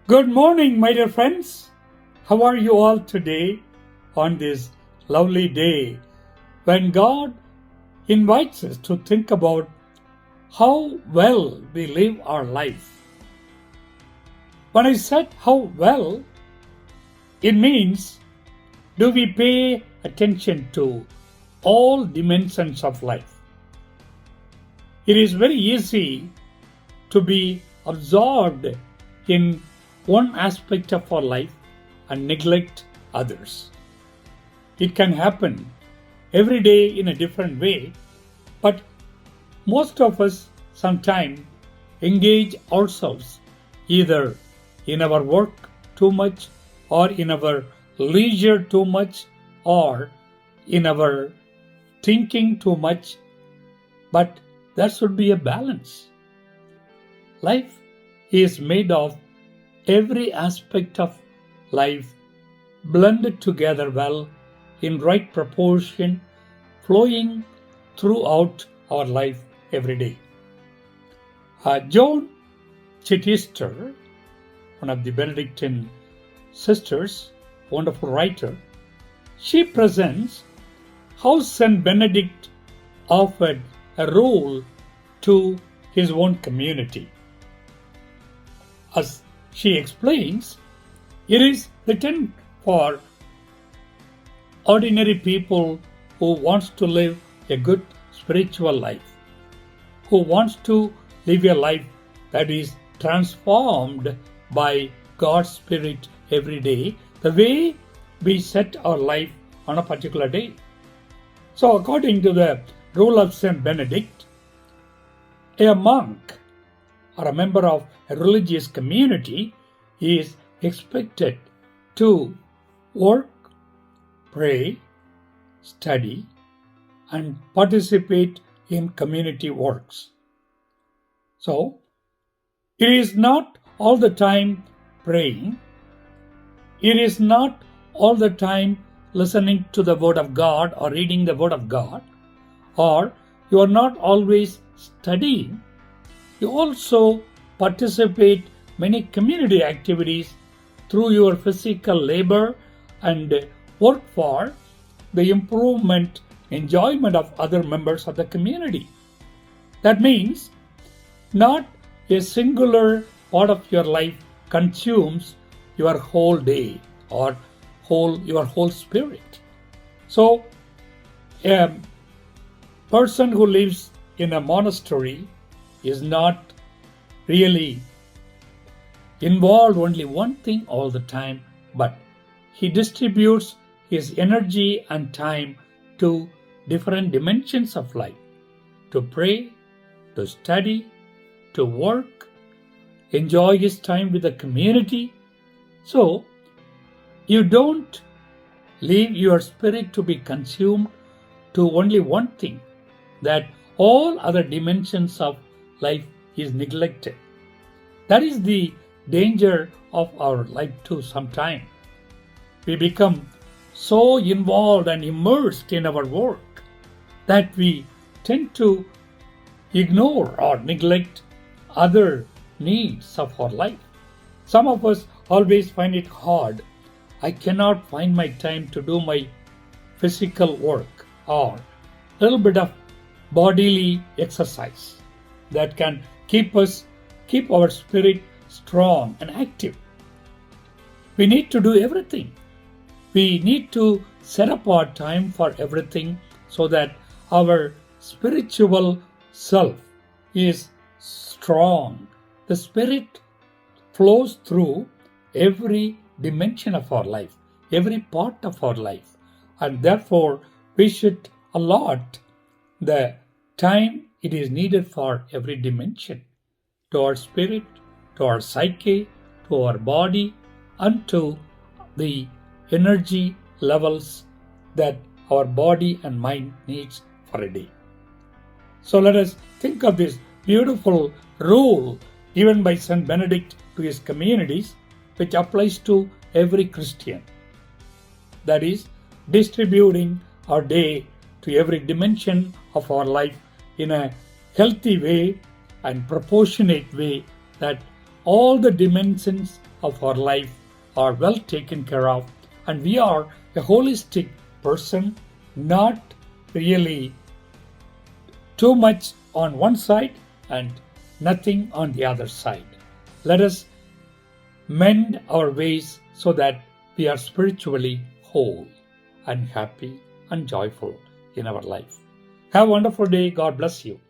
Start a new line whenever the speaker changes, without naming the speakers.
Good morning, my dear friends. How are you all today on this lovely day when God invites us to think about how well we live our life? When I said how well, it means do we pay attention to all dimensions of life? It is very easy to be absorbed in one aspect of our life and neglect others. It can happen every day in a different way, but most of us sometimes engage ourselves either in our work too much, or in our leisure too much, or in our thinking too much. But there should be a balance. Life is made of every aspect of life blended together well in right proportion, flowing throughout our life every day. Joan Chittister, one of the Benedictine sisters, wonderful writer, she presents how Saint Benedict offered a role to his own community. As she explains, it is written for ordinary people who wants to live a good spiritual life, who wants to live a life that is transformed by God's Spirit every day, the way we set our life on a particular day. So according to the rule of Saint Benedict, a monk or a member of a religious community is expected to work, pray, study, and participate in community works. So, it is not all the time praying, it is not all the time listening to the Word of God or reading the Word of God, or you are not always studying. You also participate many community activities through your physical labor and work for the improvement, enjoyment of other members of the community. That means not a singular part of your life consumes your whole day or your whole spirit. So a person who lives in a monastery is not really involved only one thing all the time, but he distributes his energy and time to different dimensions of life, to pray, to study, to work, enjoy his time with the community. So you don't leave your spirit to be consumed to only one thing, that all other dimensions of life is neglected. That is the danger of our life too sometimes. We become so involved and immersed in our work that we tend to ignore or neglect other needs of our life. Some of us always find it hard. I cannot find my time to do my physical work or a little bit of bodily exercise that can keep our spirit strong and active. We need to do everything. We need to set up our time for everything so that our spiritual self is strong. The Spirit flows through every dimension of our life, every part of our life, and therefore we should allot the time it is needed for every dimension, to our spirit, to our psyche, to our body, and to the energy levels that our body and mind needs for a day. So let us think of this beautiful rule given by Saint Benedict to his communities, which applies to every Christian. That is, distributing our day to every dimension of our life in a healthy way and proportionate way, that all the dimensions of our life are well taken care of, and we are a holistic person, not really too much on one side and nothing on the other side. Let us mend our ways so that we are spiritually whole and happy and joyful in our life. Have a wonderful day. God bless you.